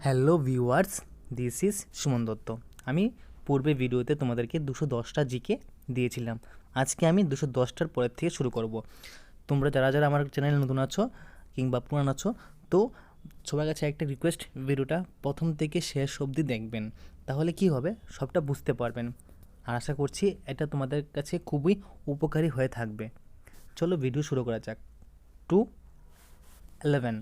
Hello viewers, this is Suman Dutta. আমি পূর্বে ভিডিওতে তোমাদেরকে 210টা জিকে দিয়েছিলাম। আজকে আমি 210টার পরের থেকে শুরু করব। তোমরা যারা যারা আমার চ্যানেলে নতুন আছো কিংবা পুরান আছো, তো সবার কাছে একটা রিকোয়েস্ট, ভিডিওটা প্রথম থেকে শেষ অবধি দেখবেন, তাহলে কি হবে সবটা বুঝতে পারবেন। আর আশা করছি এটা তোমাদের কাছে খুবই উপকারী হয়ে থাকবে। চলো ভিডিও শুরু করা যাক। 211,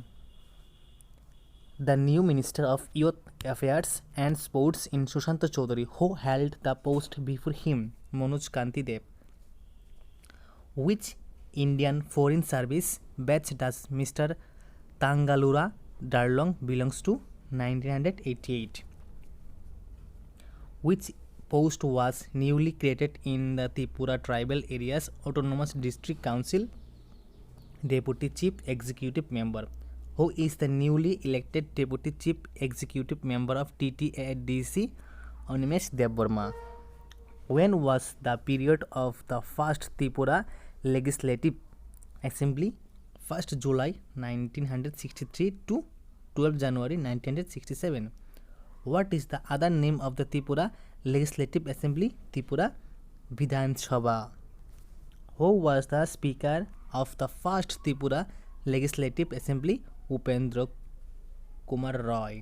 the new Minister of Youth Affairs and Sports in Sushant Chaudhary, who held the post before him, Manoj Kanti Dev. Which Indian Foreign Service batch does Mr. Tangalura Darlong belongs to? 1988. Which post was newly created in the Tripura Tribal Areas Autonomous District Council? Deputy Chief Executive Member. Who is the newly elected Deputy Chief Executive Member of TTADC? Animesh Devvarma. When was the period of the first Tripura Legislative Assembly? 1st July 1963 to 12 January 1967. What is the other name of the Tripura Legislative Assembly? Tripura Vidhan Sabha. Who was the Speaker of the first Tripura Legislative Assembly? Upendra Kumar Roy.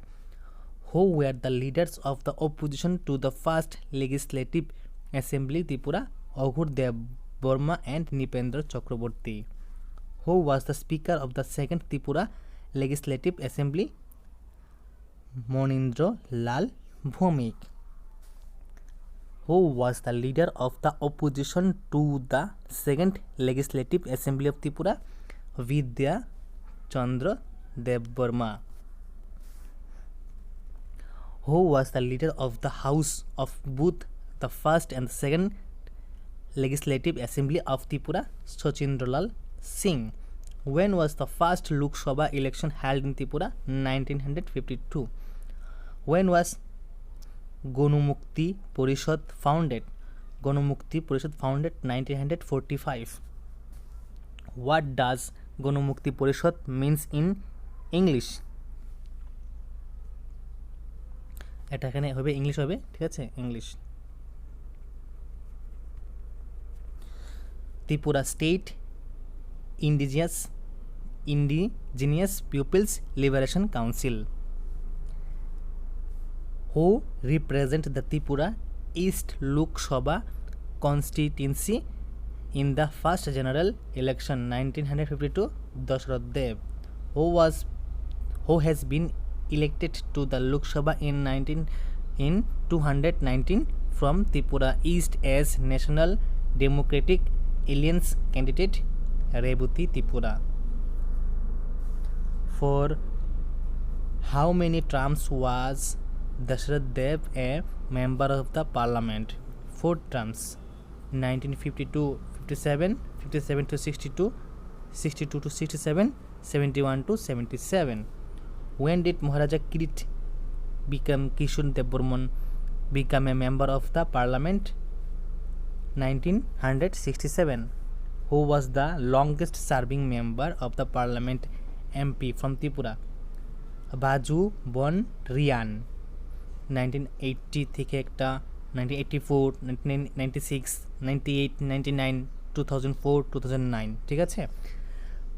Who were the leaders of the opposition to the first Legislative Assembly Tripura? Aghur Dev Burma and Nipendra Chakraborty. Who was the Speaker of the second Tripura Legislative Assembly? Monindra Lal Bhomik. Who was the leader of the opposition to the second Legislative Assembly of Tripura? Vidya Chandra Devvarma. Who was the leader of the House of both the first and the second Legislative Assembly of Tripura? Sachindralal Singh. When was the first Lok Sabha election held in Tripura? 1952. When was Ganamukti Parishad founded? Ganamukti Parishad founded 1945. What does Ganamukti Parishad means in English? এটা এখানে হবে English হবে, ঠিক আছে, English. Tripura State Indigenous Peoples Liberation Council. Who represent the Tripura East Lok Sabha constituency in the first general election 1952? Dashrath Dev. Who has been elected to the Lok Sabha in 219 from Tripura East as National Democratic Alliance candidate? Rebuti Tripura. For how many terms was Dashrath Dev a member of the parliament? 4 terms. 1952-57, 57 to 62, 62 to 67, 71 to 77. When did Maharaja Kishore Dev Burman become a member of the parliament? 1967. Who was the longest serving member of the parliament MP from Tripura? Baju Bon Rian. 1980 থেকে একটা 1984, 1996, 98, 99, 2004, 2009, ঠিক আছে।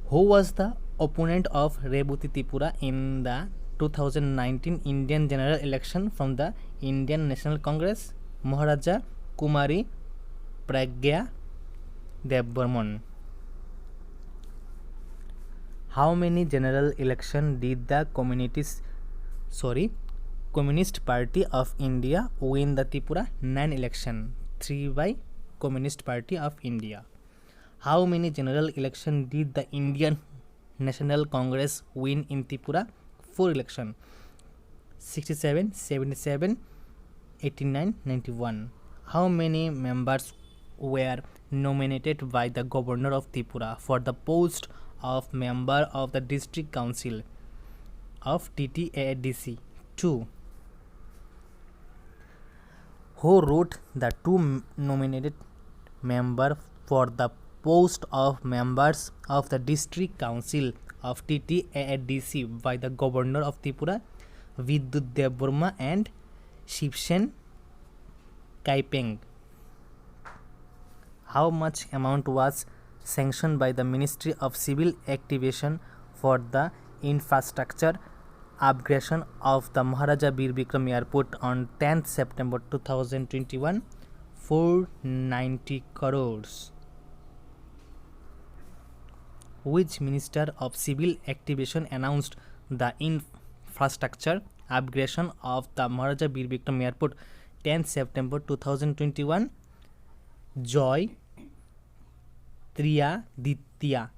Who was the opponent of Rebuti Tripura in the 2019 Indian general election from the Indian National Congress? Maharaja Kumari Pragya Devbarman. How many general election did the Communist Party of India win the Tripura? 9 election, 3 by Communist Party of India. How many general election did the Indian National Congress win in Tripura? 4 election, 67, 77, 89, 91. How many members were nominated by the Governor of Tripura for the post of member of the District Council of TTADC? 2. Who wrote the 2 nominated member for the post of members of the District Council of TTADC by the Governor of Tripura? Vidyut Dev and Shivsen Kaipeng. How much amount was sanctioned by the Ministry of Civil Activation for the infrastructure upgradation of the Maharaja Bir Bikram Airport on 10th September 2021? 490 crores. Which Minister of Civil Activation announced the infrastructure upgradation of the Maharaja Bir Bikram Airport 10th September 2021? Joy Triaditya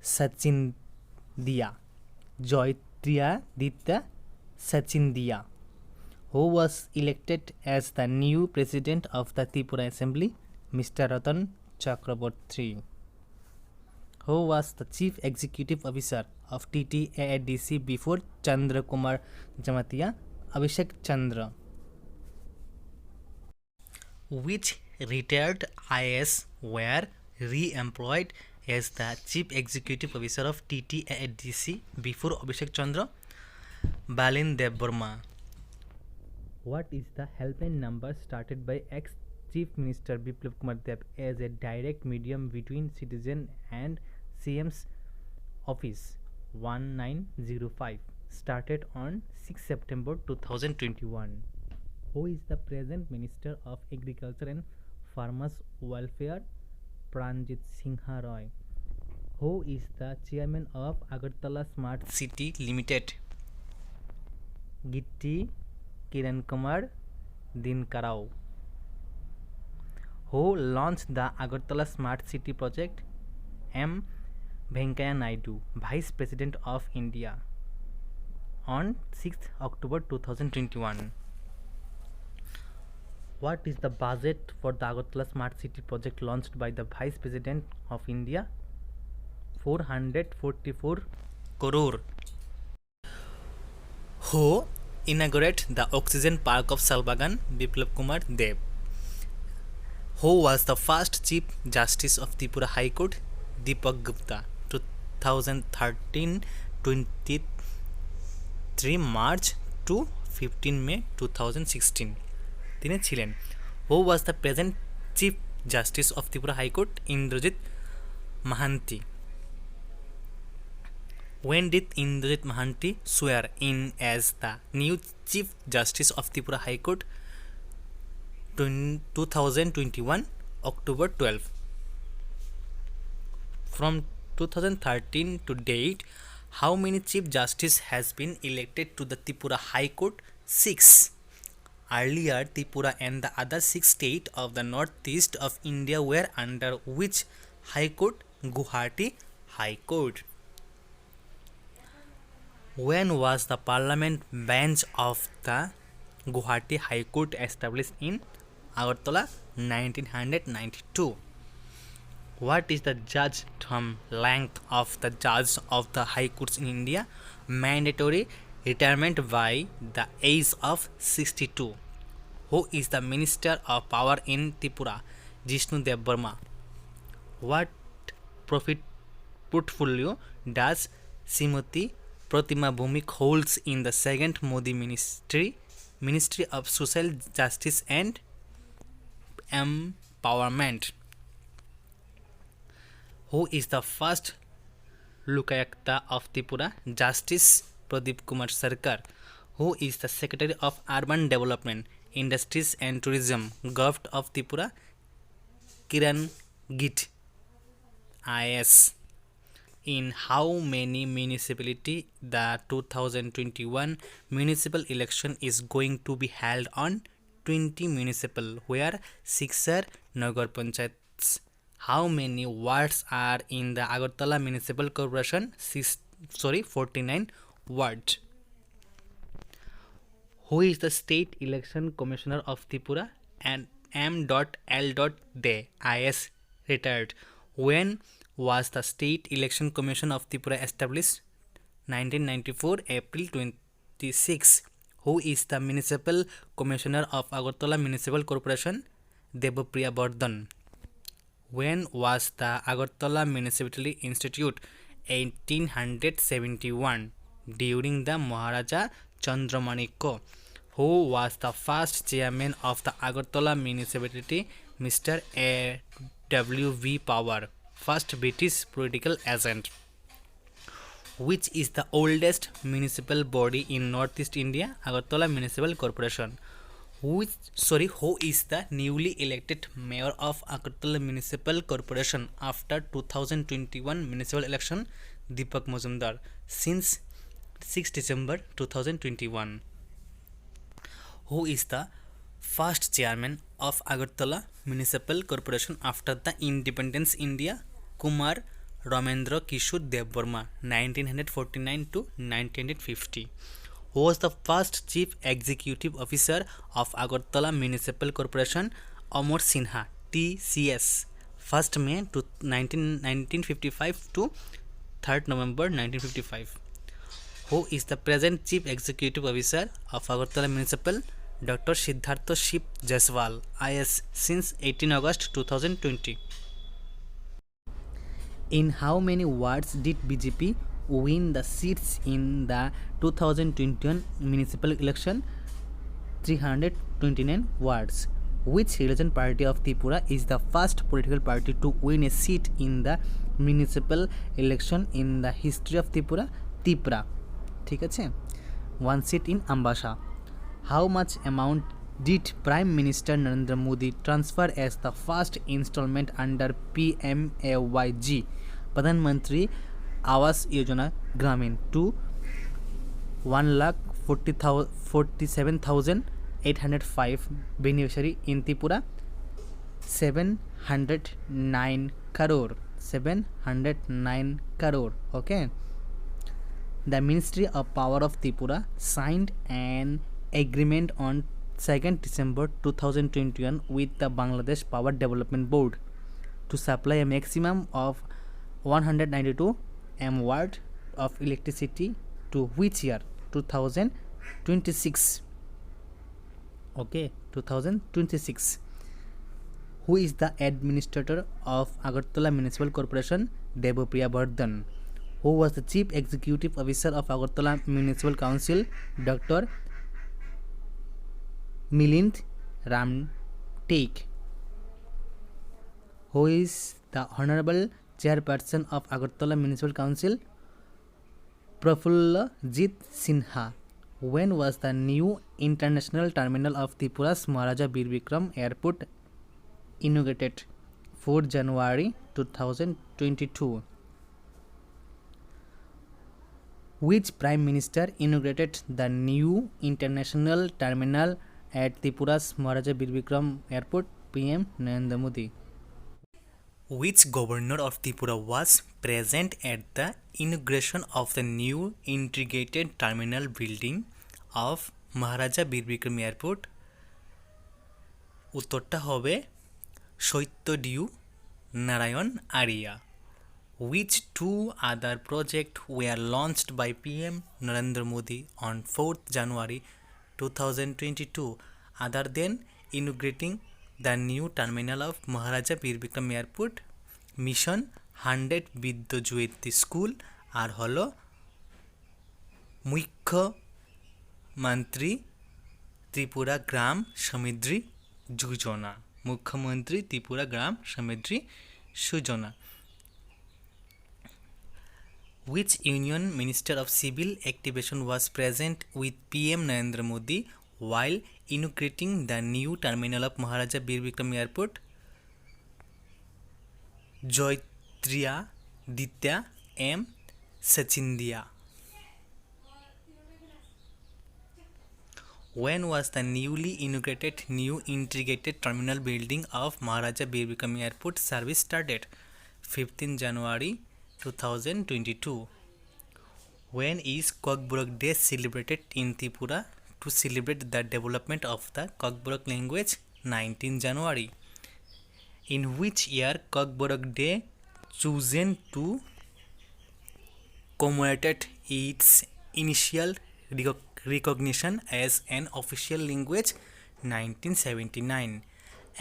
Sachindia. Joy Triaditya Sachindia, who was elected as the new president of the Tripura Assembly, Mr. Ratan Chakraborty, who was the chief executive officer of TTADC before Chandra Kumar Jamatia, Abhishek Chandra. Which retired IAS were re-employed as the chief executive officer of TTADC before Abhishek Chandra? Balin Dev Burma. What is the helpline number started by ex-Chief Minister Biplab Kumar Dev as a direct medium between citizen and CM's office? 1905, started on 6 September 2021. Who is the present Minister of Agriculture and Farmers Welfare? Pranjit Singha Roy. Who is the chairman of Agartala Smart City Limited? Gitti Kiran Kumar Dinkarao. Who launched the Agartala Smart City project? M. Venkaiah Naidu, Vice President of India, on 6th October 2021. What is the budget for the Agartala Smart City project launched by the Vice President of India? 444 crore. Who inaugurated the Oxygen Park of Salbagan? Biplab Kumar Dev. Who was the first Chief Justice of Tripura High Court? Deepak Gupta, 2013-23 March to 15 May 2016. তিনি ছিলেন। Who was the present Chief Justice of Tripura High Court? Indrajit Mahanti. When did Indrajit Mahanti swear in as the new Chief Justice of Tripura High Court? 2021 October 12. From 2013 to date, how many Chief Justice has been elected to the Tripura High Court? 6. Earlier, Tripura and the other 6 states of the northeast of India were under which High Court? Guwahati High Court. When was the Parliament bench of the Guwahati High Court established in Agartala? 1992. What is the judge term length of the judge of the High Courts in India? Mandatory retirement by the age of 62. Who is the Minister of Power in Tripura? Jishnu Dev Burma. What profit portfolio does Srimati Pratima Bhumik holds in the second Modi Ministry of Social Justice and Empowerment? Who is the first Lokayukta of Tripura? Justice Pradeep Kumar Sarkar. Who is the Secretary of Urban Development, Industries and Tourism, Govt of Tripura? Kiran Git, IS. In how many municipalities the 2021 municipal election is going to be held? On 20 municipal, where 6 are Nagar Panchayats. How many wards are in the Agartala Municipal Corporation? 49 wards. Who is the State Election Commissioner of Tripura? And M.L. De, IS, retired. When was the State Election Commission of Tripura established? 1994 April 26. Who is the Municipal Commissioner of Agartala Municipal Corporation? Debapriya Bardhan. When was the Agartala Municipality Institute? 1871, during the Maharaja Chandramanikko. Who was the first chairman of the Agartala municipality? Mr. A. W. V. Power, first British political agent. Which is the oldest municipal body in Northeast India? Agartala Municipal Corporation. Who is the newly elected mayor of Agartala Municipal Corporation after 2021 municipal election? Deepak Majumdar, since 6 December 2021. Who is the first chairman of Agartala Municipal Corporation after the independence India? Kumar Ramendra Kishore Devvarma, 1949 to 1950. Who was the first chief executive officer of Agartala Municipal Corporation? Amar Sinha, TCS, 1st May 1955 to 3rd November 1955. Who is the present chief executive officer of Agartala Municipal? Dr. Siddhartha Shiv Jaiswal, IS, since 18 August 2020. In how many wards did BJP win the seats in the 2021 municipal election? 329 wards. Which religion party of Tripura is the first political party to win a seat in the municipal election in the history of Tripura? Tripura. ঠিক আছে, one seat in Ambasha. How much amount did Prime Minister Narendra Modi transfer as the first installment under PMAYG, Pradhan Mantri Awas Yojana Gramin, to 1,47,805 beneficiary in Tripura? 709 crore. 709 crore. Okay. The Ministry of Power of Tripura signed an agreement on 2nd December 2021 with the Bangladesh Power Development Board to supply a maximum of 192 MW of electricity to which year? 2026. Okay, 2026. Who is the administrator of Agartala Municipal Corporation? Debapriya Bardhan. Who was the chief executive officer of Agartala Municipal Council? Dr. Milind Ramtek. Who is the honorable chairperson of Agartala Municipal Council? Prafullajit Sinha. When was the new international terminal of Tripura's Maharaja Bir Bikram Airport inaugurated? 4 January 2022. Which Prime Minister inaugurated the new international terminal at Tripura's Maharaja Bir Bikram Airport? PM Narendra Modi. Which governor of Tripura was present at the inauguration of the new integrated terminal building of Maharaja Bir Bikram Airport? উত্তরটা হবে সত্যডিউ Narayan Arya. Which two other projects were launched by PM Narendra Modi on 4th January 2022 other than inaugurating the new terminal of Maharaja Bir Bikram Airport? Mission 100 Vidyajyoti School আর হলো মুখ্যমন্ত্রী ত্রিপুরা গ্রাম সমৃদ্ধি যোজনা. মুখ্যমন্ত্রী ত্রিপুরা গ্রাম Samriddhi Yojana. Which Union Minister of Civil Activation was present with PM Narendra Modi while inaugurating the new terminal of Maharaja Bir Bikram Airport? Jyotiraditya M. Sachindia. When was the newly inaugurated new integrated terminal building of Maharaja Bir Bikram Airport service started? 15 January 2022. When is Kokborok Day celebrated in Tripura to celebrate the development of the Kokborok language? 19 January. In which year Kokborok Day chosen to commemorate its initial recognition as an official language? 1979.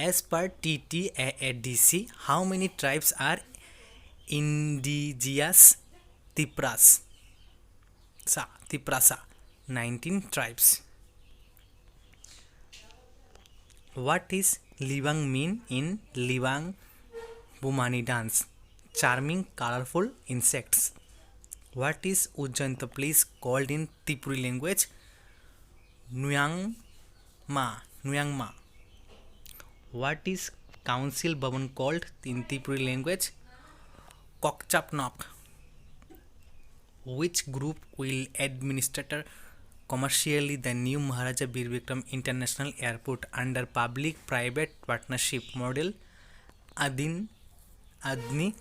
As per TTAADC, how many tribes are indigenous Tripurasa? 19 tribes. What is Libang mean in Libang Bumani dance? Charming, colorful insects. What is Ujjanta place called in Tripuri language? Nuyang Ma. What is Council Bhavan called in Tripuri language? Kokchapnok. Which group will administer commercially the new Maharaja Bir Bikram International Airport under public-private partnership model? Adni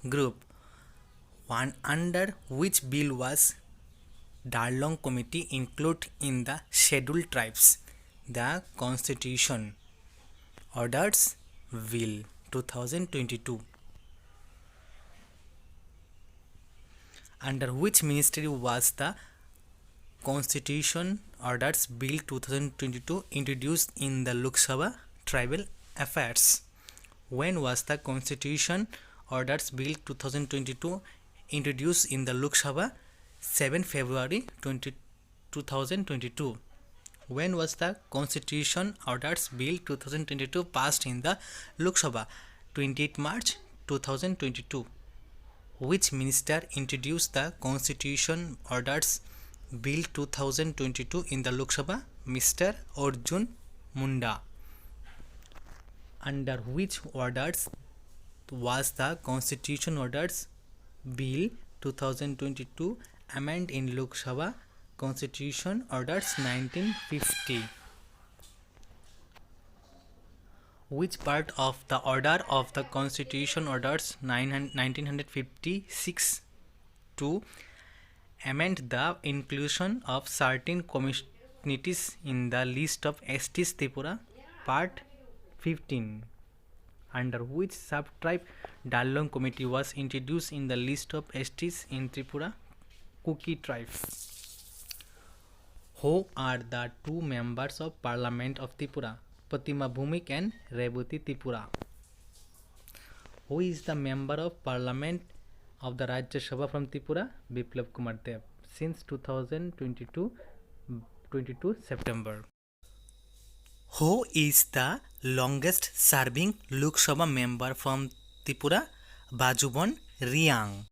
Group. One under which bill was Darlong Committee included in the Scheduled Tribes? The Constitution Orders Bill 2022. Under which ministry was the Constitution Orders Bill 2022 introduced in the Lok Sabha Tribal Affairs? When was the Constitution Orders Bill 2022 introduced in the Lok Sabha? 7 February 2022. When was the Constitution Orders Bill 2022 passed in the Lok Sabha? 28 March 2022. Which minister introduced the Constitution Orders Bill 2022 in the Lok Sabha? Mr. Arjun Munda. Under which orders was the Constitution Orders Bill 2022 amended in Lok Sabha? Constitution Orders 1950. Which part of the order of the Constitution Orders 1956 to amend the inclusion of certain communities in the list of STs Tripura? Part 15. Under which sub-tribe Darlong Committee was introduced in the list of STs in Tripura? Kuki tribe. Who are the two members of Parliament of Tripura? Pratima Bhumik and Revati Tripura. Who is the member of Parliament of the Rajya Sabha from Tripura? Biplab Kumar Dev. Since 2022 September. Who is the longest serving Lok Sabha member from Tripura? Bajubon Riang.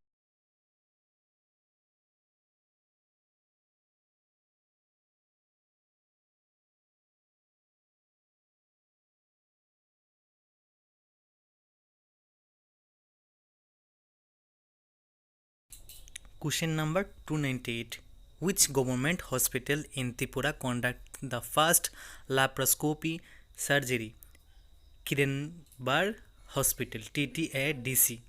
Question number 298. Which government hospital in Tripura conducted the first laparoscopy surgery? Kiranbar Hospital, TTADC.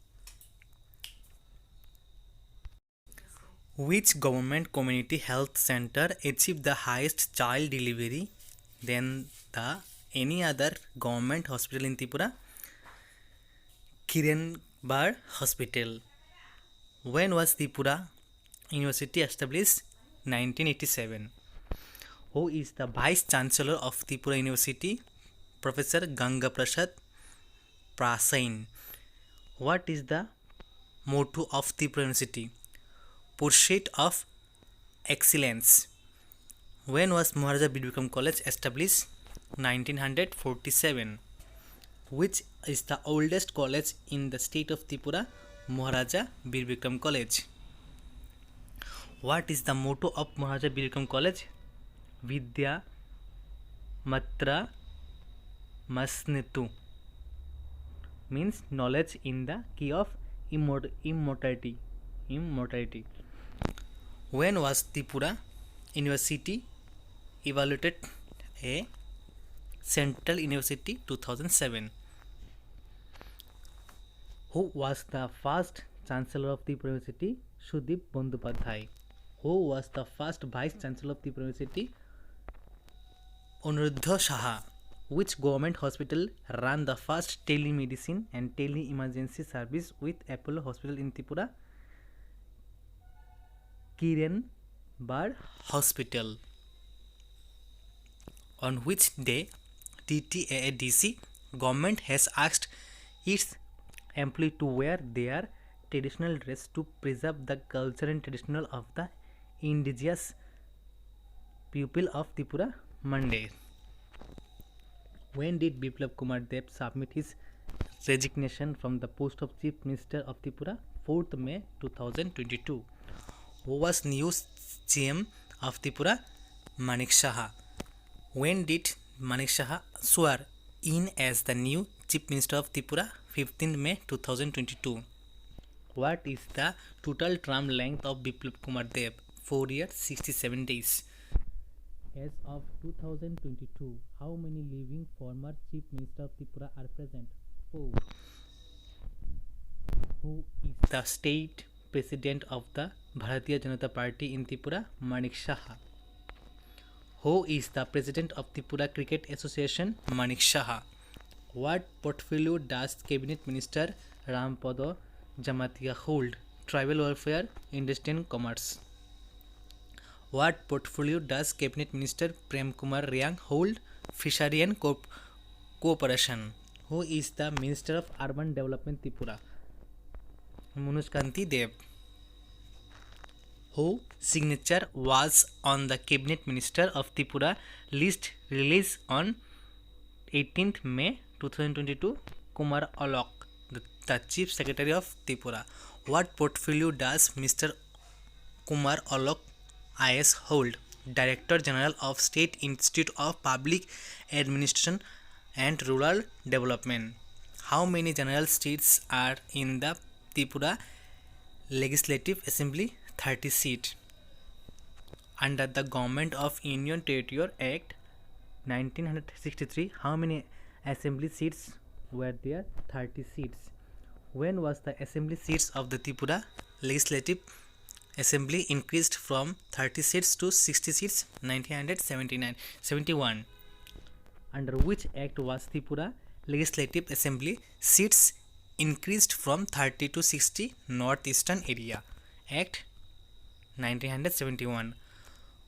Which government community health center achieved the highest child delivery than the any other government hospital in Tripura? Kiranbar Hospital. When was Tripura University established? 1987. Who is the Vice Chancellor of Tripura University? Professor Ganga Prasad Prasain. What is the motto of Tripura University? Pursuit of Excellence. When was Maharaja Bir Bikram College established? 1947. Which is the oldest college in the state of Tripura? Maharaja Bir Bikram College. What is the motto of Maharaja Bir Bikram College? Vidya Matra Masnetu. Means knowledge in the key of immortality. When was Tripura University evaluated a Central University? 2007. Who was the first Chancellor of Tripura University? Sudip Bandyopadhyay. Who was the first Vice Chancellor of Tripura University? Anuruddha Saha. Which government hospital ran the first telemedicine and tele-emergency service with Apollo Hospital in Tripura? Kiranbar Hospital. On which day TTADC government has asked its employees to wear their traditional dress to preserve the culture and traditional of the indigenous pupil of Tripura Monday. When did Biplab Kumar Deb submit his resignation from the post of Chief Minister of Tripura? 4th May 2022. Who was new CM of Tripura? Manik Saha. When did Manik Saha swear in as the new Chief Minister of Tripura? 15th May 2022. What is the total term length of Biplab Kumar Deb? 4 years, 67 days. As of 2022, how many living former Chief Minister of Tripura are present? 4. Who is the state president of the Bharatiya Janata Party in Tripura? Manik Saha. Who is the president of Tripura Cricket Association? Manik Saha. What portfolio does Cabinet Minister Rampada Jamatia hold? Tribal Welfare, Industry and Commerce. What portfolio does Cabinet Minister Prem Kumar Riang hold? Fishery and Cooperation. Who is the Minister of Urban Development Tripura? Manoj Deb. Whose signature was on the Cabinet Minister of Tripura list released on 18th May 2022? Kumar Alok, the Chief Secretary of Tripura. What portfolio does Mr. Kumar Alok IS hold? Director General of State Institute of Public Administration and Rural Development. How many general seats are in the Tripura Legislative Assembly? 30 seats. Under the Government of Union Territory Act 1963, how many assembly seats were there? 30 seats. When was the assembly seats of the Tripura Legislative Assembly increased from 30 seats to 60 seats? 1971. Under which act was Tripura Legislative Assembly seats increased from 30 to 60? Northeastern Area Act 1971.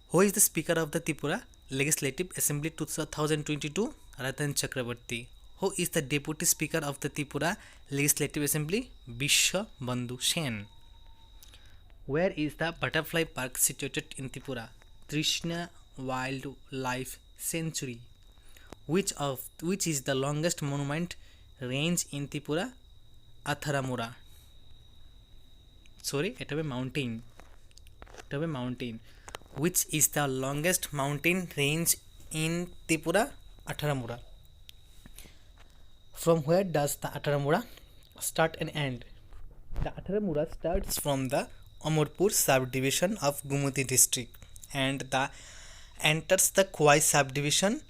Who is the Speaker of the Tripura Legislative Assembly 2022? Ratan Chakraborty. Who is the Deputy Speaker of the Tripura Legislative Assembly? Bishwa Bandhu Sen. Where is the Butterfly Park situated in Tripura? Trishna Wildlife Sanctuary. Which is the longest monument range in Tripura? Atharamura. Sorry, it is mountain. Which is the longest mountain range in Tripura? Atharamura. From where does the Atharamura start and end? The Atharamura starts from the Amarpur subdivision of Gumuti district and enters the Khwai subdivision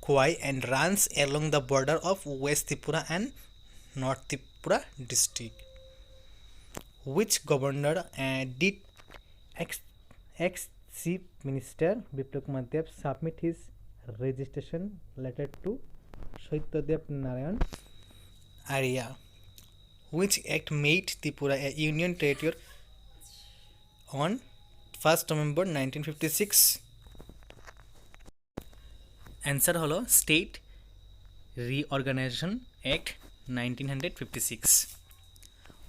and runs along the border of West Tripura and North Tripura district. Which governor did ex-Chief Minister Biplab Kumar Deb submit his registration letter to Saityadev Narayan Arya? Which act made Tripura a union territory on 1st November 1956? Answer holo State Reorganization Act 1956.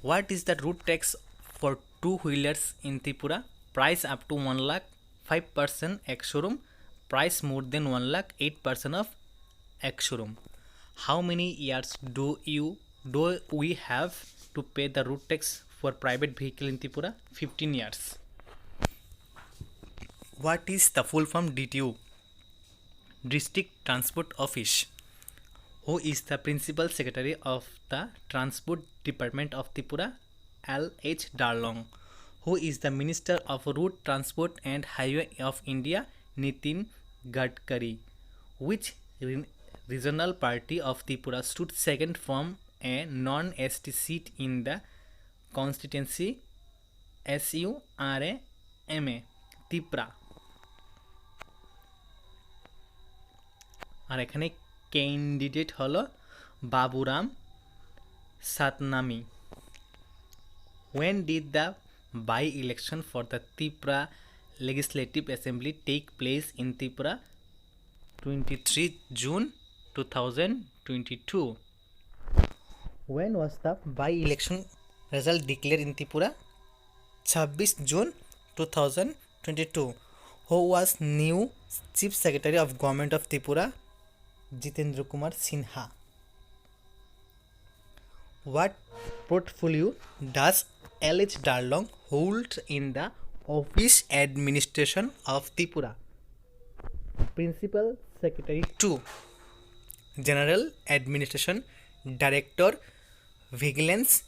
What is the road tax for two-wheelers in Tripura? Price up to 1 lakh 5% ex-showroom. Price more than 1 lakh 8% of ex-showroom. How many years do we have to pay the road tax for private vehicle in Tripura? 15 years. What is the full form DTO? District Transport Office. Who is the Principal Secretary of the Transport Department of Tripura? L.H. Darlong. Who is the Minister of Road Transport and Highway of India? Nitin Gadkari. Which regional party of Tripura stood second from a non-ST seat in the constituency? SURAMA Tripura. আর এখানে candidate হলো Baburam Satnami. When did the by-election for the Tripura Legislative Assembly take place in Tripura? 23 June 2022. When was the by-election result declared in Tripura? 26 June 2022. Who was new Chief Secretary of Government of Tripura? Jitendra Kumar Sinha. What portfolio does L.H. Darlong hold in the Office Administration of Tripura? Principal Secretary 2, General Administration, Director, Vigilance,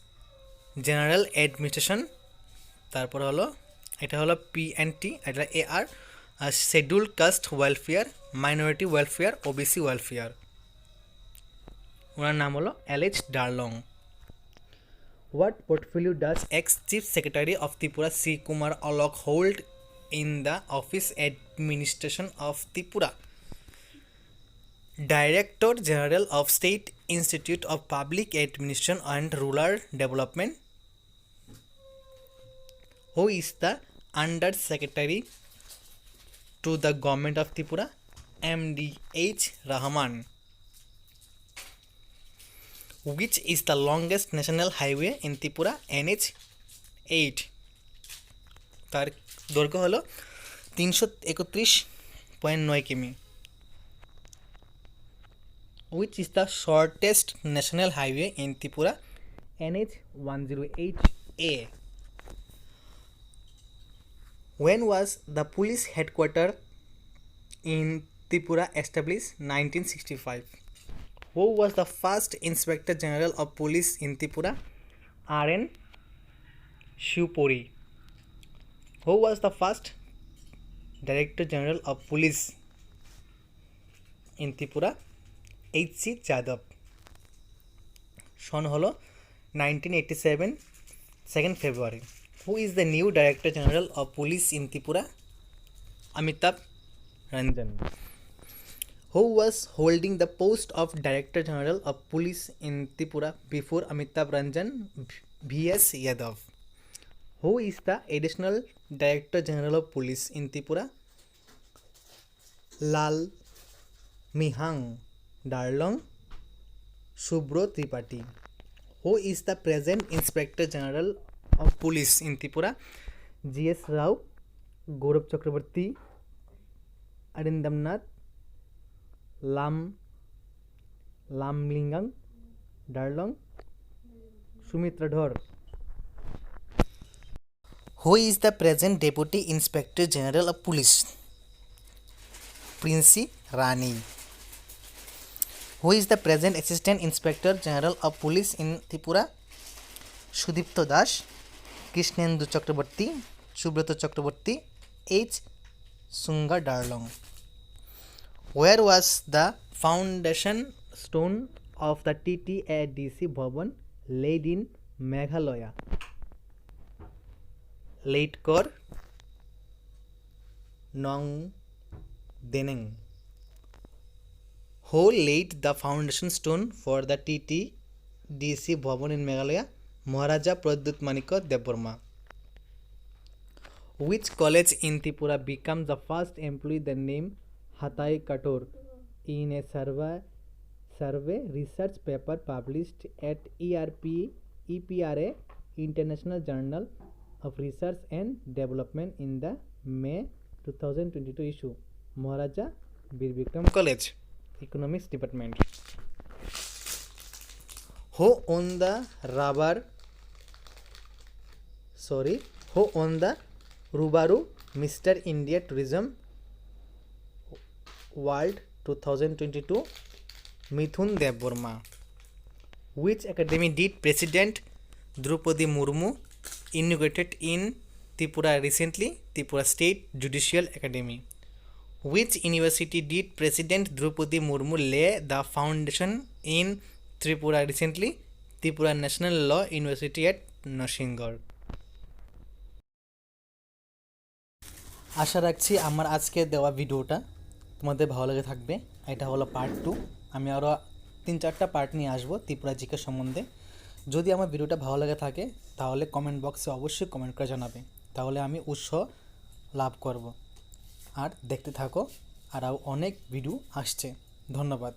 General Administration, তারপর হলো এটা হলো PNT, এটা AR, Scheduled Caste Welfare, Minority Welfare, OBC Welfare. ওনার নাম হলো L.H. Darlong. What portfolio does ex-Chief Secretary of Tripura C. Kumar Alok hold in the Office Administration of Tripura? Director General of State Institute of Public Administration and Rural Development. Who is the Under Secretary to the Government of Tripura? MD.H. Rahman. Which is the longest national highway in Tripura? NH 8. তার দৈর্ঘ্য হলো 331.9 কিমি. Which is the shortest national highway in Tripura? NH 108A. When was the police headquarters in Tripura established? 1965. Who was the first Inspector General of Police in Tripura? R.N. Shivpuri. Who was the first Director General of Police in Tripura? H.C. Jadhav. Son হলো 1987, 2nd February. Who is the new Director General of Police in Tripura? Amitabh Ranjan. Who was holding the post of Director General of Police in Tripura before Amitabh Ranjan? V.S. Yadav. Who is the additional Director General of Police in Tripura? Lal Mihang Darlong Subro Tripathi. Who is the present Inspector General of Police in Tripura? G.S. Rao, Gaurav Chakraborty, Arindamnath, Lamlingang Darlong, Sumitra Dhar. Who is the present Deputy Inspector General of Police? Princy Rani. Who is the present Assistant Inspector General of Police in Tripura? Sudipto Das, Krishnendu Chakraborty, Subrata Chakraborty, H. Sunga Darlong. Where was the foundation stone of the TTADC Bhavan laid in Meghalaya? Leitkor Nong Deneng. Who laid the foundation stone for the TTDC Bhavan in Meghalaya? Maharaja Pradyut Manika Devarma. Which college in Tripura becomes the first employee the name Hatai Kator in a survey research paper published at EPRA International Journal of Research and Development in the May 2022 issue? Maharaja Bir Bikram College, Economics Department. Who owned the Rubaru Mr. India Tourism World 2022? Mithun Devarma. Which academy did President Draupadi Murmu inaugurated in Tripura recently? Tripura State Judicial Academy. Which university did President Draupadi Murmu lay the foundation in Tripura recently? Tripura National Law University at Nrsimingher. আশা রাখছি আমার আজকে দেওয়া ভিডিওটা তোমাদের ভালো লেগে থাকবে। এটা হলো পার্ট 2। আমি আরও 3-4টা পার্ট নিয়ে আসবো ত্রিপুরা জিকে সম্বন্ধে। যদি আমার ভিডিওটা ভালো লেগে থাকে তাহলে কমেন্ট বক্সে অবশ্যই কমেন্ট করে জানাবে, তাহলে আমি উৎসাহ লাভ করব। আর দেখতে থাকো, আর অনেক ভিডিও আসছে। ধন্যবাদ।